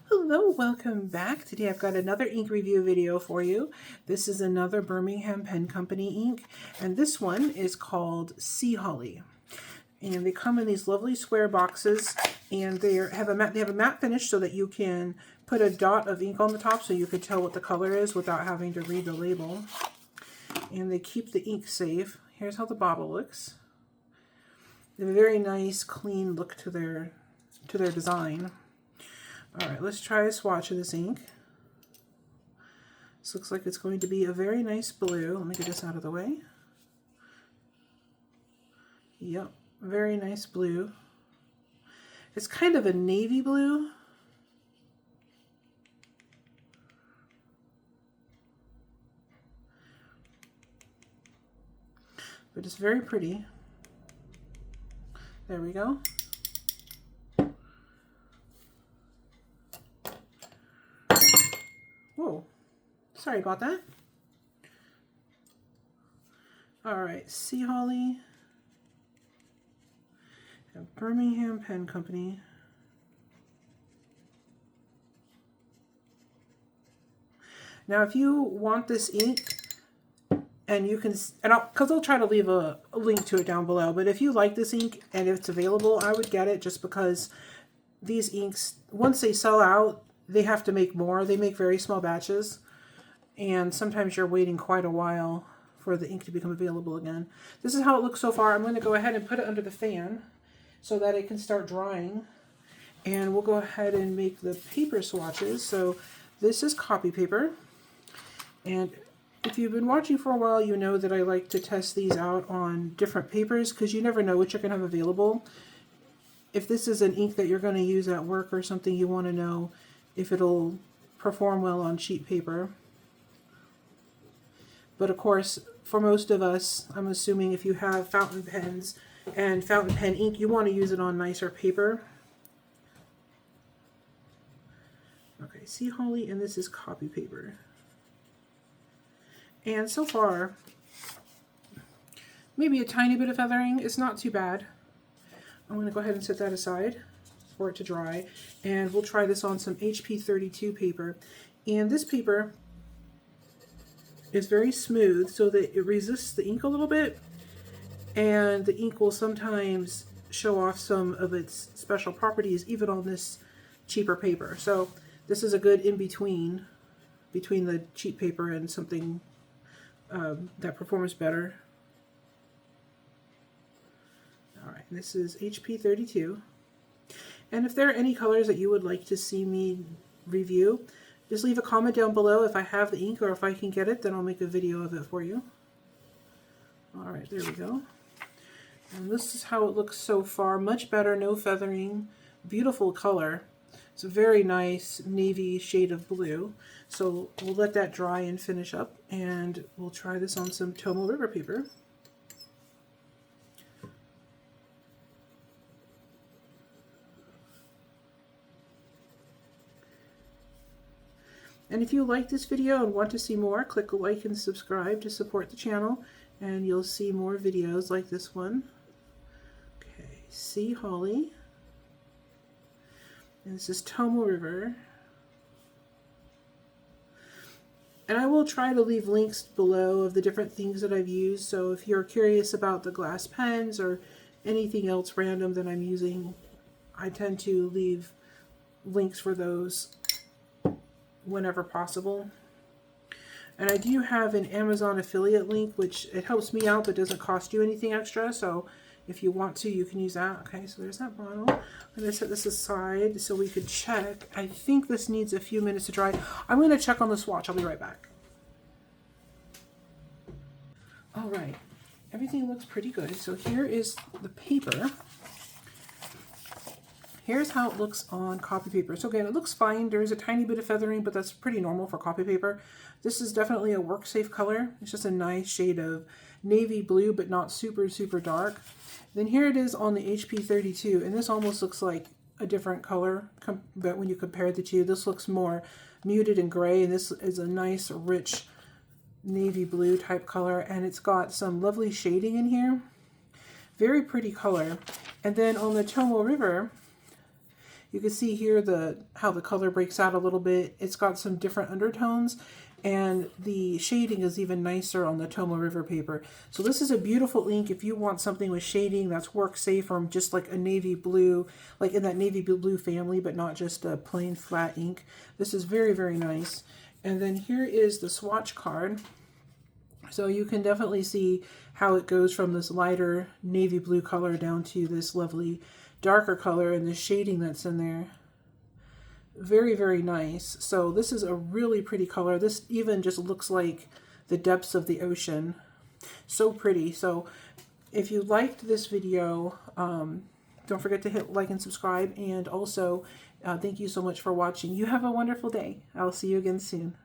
Hello, welcome back. Today I've got another ink review video for you. This is another Birmingham Pen Company ink, and this one is called Sea Holly. And they come in these lovely square boxes, and they have a matte finish so that you can put a dot of ink on the top so you can tell what the color is without having to read the label. And they keep the ink safe. Here's how the bottle looks. They have a very nice, clean look to their design. All right, let's try a swatch of this ink. This looks like it's going to be a very nice blue. Let me get this out of the way. Yep, very nice blue. It's kind of a navy blue. But it's very pretty. There we go. Whoa, sorry about that. All right, Sea Holly, Birmingham Pen Company. Now, if you want this ink, and you can, because I'll try to leave a link to it down below, but if you like this ink and if it's available, I would get it just because these inks, once they sell out, they have to make more. They make very small batches, and sometimes you're waiting quite a while for the ink to become available again. This is how it looks so far. I'm going to go ahead and put it under the fan so that it can start drying, and we'll go ahead and make the paper swatches. So this is copy paper, and if you've been watching for a while, you know that I like to test these out on different papers because you never know what you're going to have available. If this is an ink that you're going to use at work or something, you want to know if it'll perform well on cheap paper. But of course, for most of us, I'm assuming if you have fountain pens and fountain pen ink, you want to use it on nicer paper. Okay, Sea Holly, and this is copy paper. And so far, maybe a tiny bit of feathering. It's not too bad. I'm going to go ahead and set that aside for it to dry. And we'll try this on some HP 32 paper. And this paper is very smooth so that it resists the ink a little bit. And the ink will sometimes show off some of its special properties even on this cheaper paper. So this is a good in-between between the cheap paper and something that performs better. All right, this is HP 32. And if there are any colors that you would like to see me review, just leave a comment down below. If I have the ink or if I can get it, then I'll make a video of it for you. All right, there we go. And this is how it looks so far. Much better, no feathering, beautiful color. It's a very nice navy shade of blue. So we'll let that dry and finish up, and we'll try this on some Tomo River paper. And if you like this video and want to see more, click like and subscribe to support the channel, and you'll see more videos like this one. Okay, Sea Holly. And this is Tomo River. And I will try to leave links below of the different things that I've used. So if you're curious about the glass pens or anything else random that I'm using, I tend to leave links for those whenever possible. And I do have an Amazon affiliate link, which it helps me out but doesn't cost you anything extra. So if you want to, you can use that. Okay, so there's that bottle. I'm going to set this aside so we could check. I think this needs a few minutes to dry. I'm going to check on the swatch. I'll be right back. All right, everything looks pretty good. So here is the paper. Here's how it looks on copy paper. So again, it looks fine. There's a tiny bit of feathering, but that's pretty normal for copy paper. This is definitely a work safe color. It's just a nice shade of navy blue, but not super, super dark. Then here it is on the HP 32, and this almost looks like a different color, but when you compare the two, this looks more muted and gray, and this is a nice, rich navy blue type color, and it's got some lovely shading in here. Very pretty color. And then on the Tomo River, You can see here how the color breaks out a little bit. It's got some different undertones, and the shading is even nicer on the Tomoe River paper. So this is a beautiful ink if you want something with shading that's work safe, or just like a navy blue, like in that navy blue family, but not just a plain flat ink. This is very, very nice. And then here is the swatch card. So you can definitely see how it goes from this lighter navy blue color down to this lovely darker color, and the shading that's in there. Very, very nice. So this is a really pretty color. This even just looks like the depths of the ocean. So pretty. So if you liked this video, don't forget to hit like and subscribe. And also, thank you so much for watching. You have a wonderful day. I'll see you again soon.